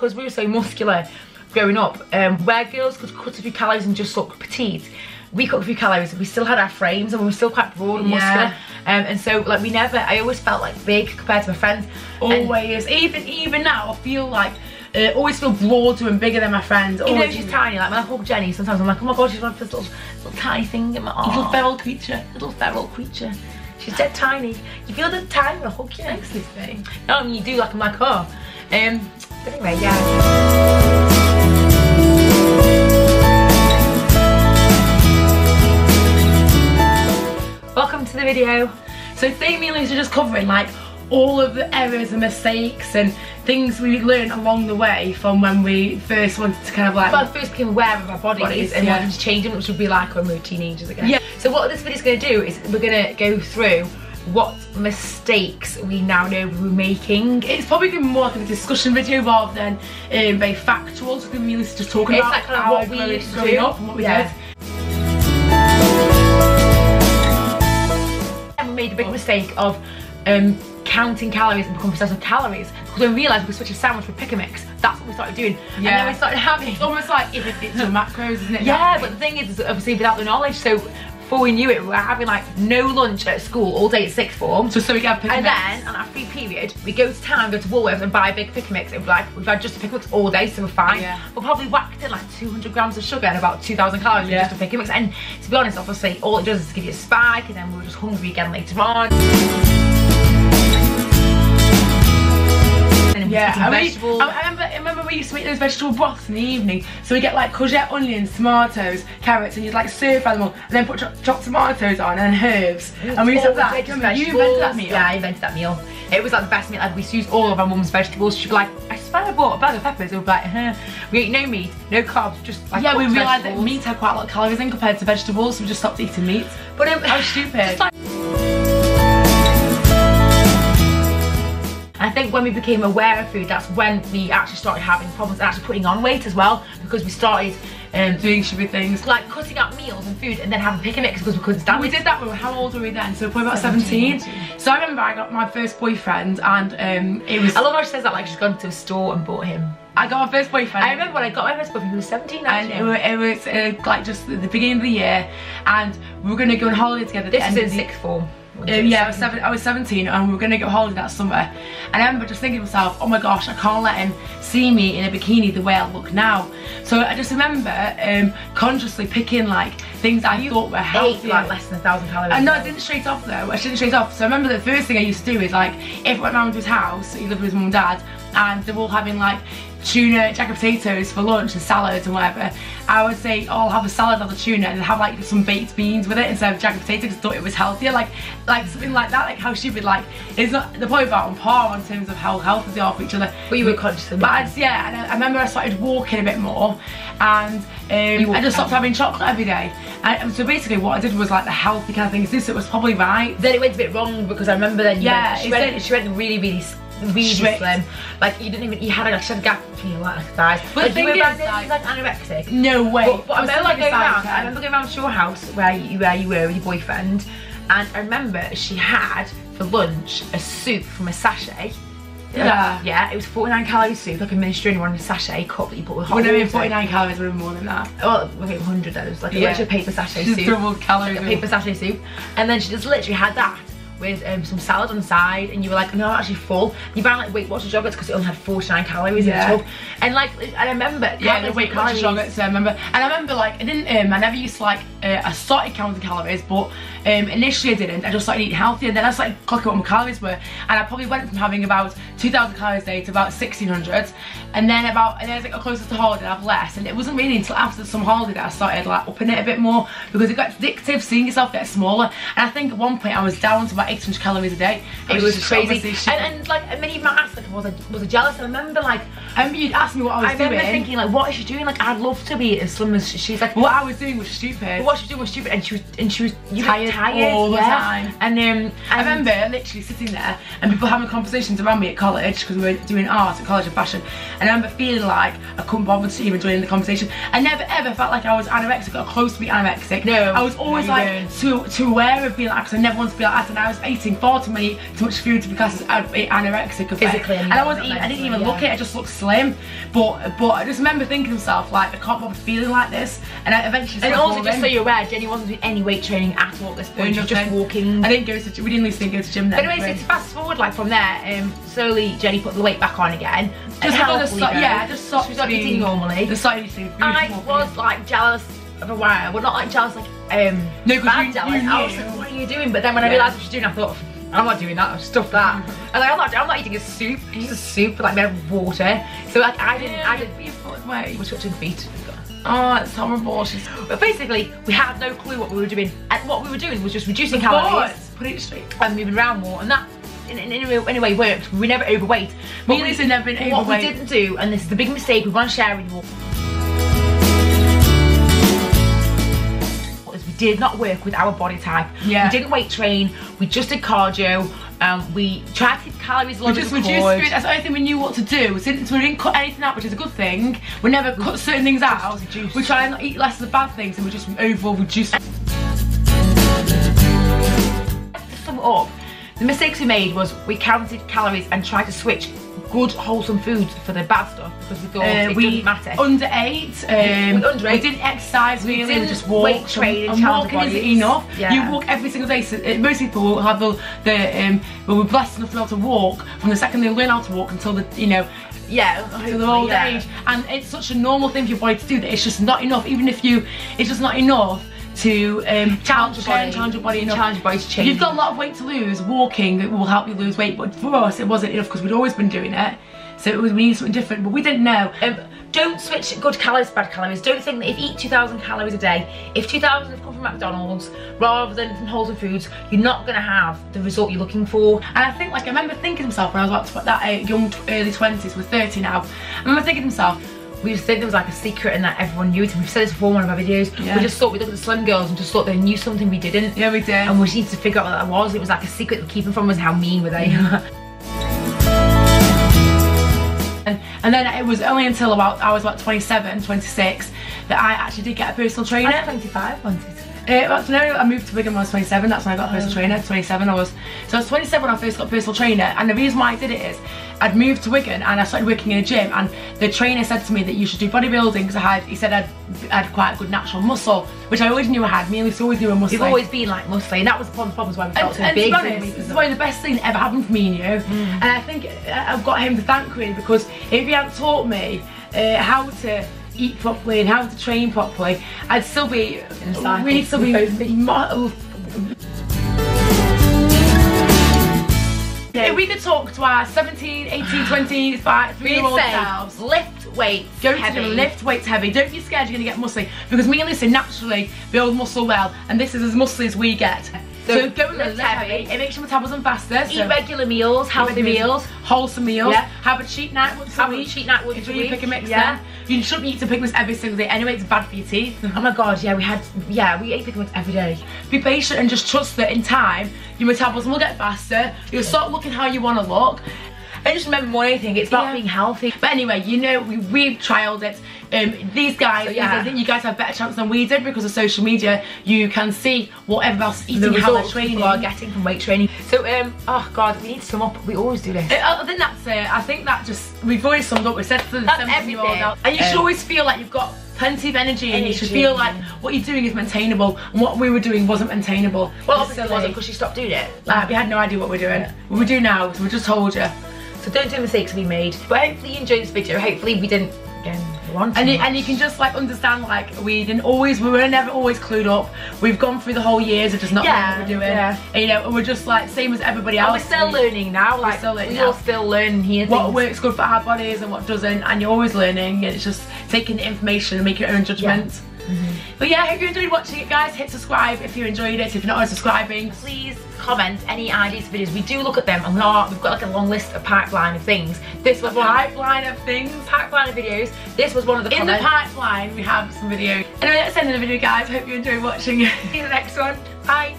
because we were so muscular growing up, where girls could cut a few calories and just look petite, we cut a few calories, we still had our frames and we were still quite broad and muscular. And so like I always felt like big compared to my friends. Always. Even now I feel like always feel broader and bigger than my friends. Even though she's tiny, like when I hug Jenny, sometimes I'm like, oh my god, she's one of this little tiny thing in my arm. Little feral creature. Little feral creature. She's dead tiny. You feel the tiny when I hug you. Thanks, this thing. No, I mean you do, like I'm like, oh. But anyway, yeah. Welcome to the video. So today me and Lucy are just covering like all of the errors and mistakes and things we learned along the way from when we first wanted to kind of like... Well, first became aware of our bodies and wanted to change them, which would be like when we were teenagers again. Yeah. So what this video is going to do is we're going to go through what mistakes we now know we were making. It's probably going to be more like a discussion video rather than very factual. So me and Lucy just talking about like kind of what we used to do up and what we did. We made a big mistake of counting calories and becoming obsessed with calories, because we realised we could switch a sandwich with pick and mix. That's what we started doing. And then we started having... It's almost like if it's your macros, isn't it? Yeah, but the thing is obviously without the knowledge, so before we knew it, we were having like no lunch at school all day at sixth form. Just so we get pick and mix. And then on our free period, we go to town, go to Woolworths and buy a big pick and mix. It was like, we've had just a pick and mix all day, so we're fine. Yeah. We're probably whacked in like 200 grams of sugar and about 2,000 calories with just a pick and mix. And to be honest, obviously, all it does is give you a spike, and then we're just hungry again later on. Yeah, I remember we used to make those vegetable broths in the evening. So we get like courgette, onions, tomatoes, carrots, and you'd like stir fry them all, and then put chopped tomatoes on and herbs. And we used to have that. You invented that meal? Yeah, I invented that meal. It was like the best meal ever. We used to use all of our mum's vegetables. She'd be like, I swear I bought a bag of peppers. We'd be like, we ate no meat, no carbs, just like we realised that meat had quite a lot of calories in compared to vegetables, so we just stopped eating meat. But I was stupid. I think when we became aware of food, that's when we actually started having problems and actually putting on weight as well, because we started doing stupid things like cutting out meals and food and then having pick and mix because we couldn't stand it. We did that when how old were we then? So probably about 17. So I remember I got my first boyfriend, and it was... I love how she says that like she's gone to a store and bought him. I got my first boyfriend. I remember when I got my first boyfriend, he was 17 and it was like just at the beginning of the year, and we were going to go on holiday together. This was in sixth form. Yeah, I was 17 and we were going to go on holiday that summer, and I remember just thinking to myself, oh my gosh, I can't let him see me in a bikini the way I look now. So I just remember consciously picking like things I thought were healthy. Like less than 1,000 calories. And no, I didn't straight off though. I didn't straight off. So I remember the first thing I used to do is like, if I went round to his house, he lived with his mum and dad, and they were all having like tuna, jacket potatoes for lunch and salads and whatever, I would say, oh, I'll have a salad of the tuna and have like some baked beans with it instead of jacket potatoes, because I thought it was healthier, like something like that. Like how stupid, like it's not, they're probably about on par in terms of how healthy they are for each other. But you were conscious of that. But yeah, and I remember I started walking a bit more, and I just stopped having chocolate every day. And so basically what I did was like the healthy kind of things. This, it was probably right. Then it went a bit wrong, because I remember then she went really slim. Like you didn't even, you had like, she had a gap between your like thighs. But the thing is, like anorexic. No way. But I remember going around to your house where you were with your boyfriend, and I remember she had for lunch a soup from a sachet. Yeah, it was 49 calorie soup, like a minestrone one in a sachet cup that you put with hot water. 49 calories, would have been more than that. Oh, okay, 100 then. It was like a literally paper sachet soup. Double calories. Like a paper sachet soup. And then she just literally had that with some salad on the side, and you were like, no, I'm actually full. You found like Weight Watchers yogurts because it only had 49 calories in the tub. And like, I remember, the Weight Watchers yogurts, I remember. And I remember like, I didn't, I never used to like, I started counting calories, but initially I didn't. I just started eating healthy, and then I started clocking what my calories were, and I probably went from having about 2,000 calories a day to about 1,600, and then as I got closer to holiday, I'd have less. And it wasn't really until after some holiday that I started like upping it a bit more, because it got addictive seeing yourself get smaller. And I think at one point I was down to about 800 calories a day. It was crazy. And like, and then even I asked, like, was I jealous? I remember like, you'd ask me what I was doing. I remember thinking like, what is she doing? Like, I'd love to be as slim as she's like. What I was doing was stupid. But what she was doing was stupid, and she was tired all the time. And I remember literally sitting there and people having conversations around me at college, because we were doing art at college and fashion, and I remember feeling like I couldn't bother to even join in the conversation. I never ever felt like I was anorexic or close to being anorexic. No, I was always like too aware of being like, because I never wanted to be like that, and I was eating far too much food to be classed as anorexic physically, and I didn't even look it, I just looked slim. But I just remember thinking to myself, like, I can't bother feeling like this, and I eventually. And also, just so you're aware, Jenny wasn't doing any weight training at all at this point. She was just walking. I didn't go to. We didn't go to gym then. But anyway, so to fast forward, like from there, slowly Jenny put the weight back on again. Just I just stopped. She was eating normally. I was like jealous of a while, but not like jealous, like no, bad jealous. I was like, what are you doing? But then when I realised what she's doing, I thought, I'm not doing that. I'll stuff that. And like, I'm not eating a soup. It's just a soup, like made of water. So like I didn't. Wait, we're touching feet. Oh, it's horrible. But basically, we had no clue what we were doing, and what we were doing was just reducing calories, put it straight, and moving around more, and that in a way worked. We were never overweight. Me and Lisa never been overweight. What we didn't do, and this is the big mistake we want to share with you all, is we did not work with our body type. Yeah. We didn't weight train. We just did cardio. We tried to keep calories low. We just reduced food. That's the only thing we knew what to do. Since we didn't cut anything out, which is a good thing. We never cut certain things out. We try and eat less of the bad things, and we just overall reduce. To sum it up, the mistakes we made was we counted calories and tried to switch good wholesome foods for the bad stuff because we thought it didn't matter. Underate. We didn't exercise really. We just walked. Weight train and walking isn't enough. Yeah. You walk every single day. So, most people will have we're blessed enough to be able to walk from the second they learn how to walk until the to their old age. And it's such a normal thing for your body to do that it's just not enough. Even if it's just not enough to challenge your body enough. Challenge your body to change. You've got a lot of weight to lose. Walking will help you lose weight, but for us it wasn't enough because we'd always been doing it. So we needed something different, but we didn't know. Don't switch good calories to bad calories. Don't think that if you eat 2,000 calories a day, if 2,000 have come from McDonald's rather than from wholesome foods, you're not going to have the result you're looking for. And I think, like, I remember thinking to myself when I was about that young, early 20s, we're 30 now, I remember thinking to myself, we just think there was like a secret and that everyone knew it, and we've said this before in one of our videos. Yeah. We just thought, we looked at the slim girls and just thought they knew something we didn't. Yeah, we did. And we just needed to figure out what that was. It was like a secret that we're keeping from us. How mean were they? And then it was only until I was about 27, 26 that I actually did get a personal trainer. I was 25, wasn't it? I moved to Wigan when I was 27, that's when I got a personal trainer. 27 I was. So I was 27 when I first got a personal trainer, and the reason why I did it is I'd moved to Wigan and I started working in a gym, and the trainer said to me that you should do bodybuilding because he said I had quite a good natural muscle, which I always knew I had. Me and Lisa always knew I muscly. You've always been like muscly, and that was one of the problems why we felt so big. To be honest, this is one of the best things that ever happened for me and you. And I think I've got him to thank really, because if he hadn't taught me how to eat properly and how to train properly, I'd still be If we could talk to our 17, 18, 25, 3-year-old selves, lift weights heavy. Lift weights heavy. Don't be scared you're going to get muscly, because me and Lisa naturally build muscle well, and this is as muscly as we get. So go and lift heavy. It makes your metabolism faster. Eat regular meals, healthy meals, wholesome meals. Yeah. Have a cheat night once a week. If you pick a mix, yeah. You shouldn't eat a pick mix every single day. Anyway, it's bad for your teeth. Oh my god, yeah, we ate pick mix every day. Be patient and just trust that in time your metabolism will get faster. You'll start looking how you want to look. And just remember more than anything, it's about being healthy. But anyway, you know, we've trialled it. These guys, I think you guys have better chance than we did because of social media. You can see what everyone else is eating, how they're training, people are getting from weight training. So, oh god, we need to sum up. We always do this. I think that's it. I think that we've always summed up. We said to the 17-year-old out, and you should always feel like you've got plenty of energy, and you should feel like what you're doing is maintainable, and what we were doing wasn't maintainable. Well, obviously it wasn't, because she stopped doing it. Like, we had no idea what we're doing. Well, we do now, so we just told you. So don't do mistakes we made. But hopefully you enjoyed this video. Hopefully we didn't want to. And you can just like understand, like, we were never always clued up. We've gone through the whole years of just not knowing what we're doing. Yeah. And, you know, we're just like same as everybody else. And we're still learning now. Like, we're still learning here. What works good for our bodies and what doesn't, and you're always learning, and it's just taking the information and making your own judgment. But yeah, I hope you enjoyed watching it, guys. Hit subscribe if you enjoyed it. If you're not subscribing, please comment any ideas for videos. We do look at them, and we've got like a long list of pipeline of things. This was pipeline of videos. This was one of the comments. In the pipeline we have some videos. Anyway, that's the end of the video, guys. Hope you enjoyed watching. See you in the next one. Bye.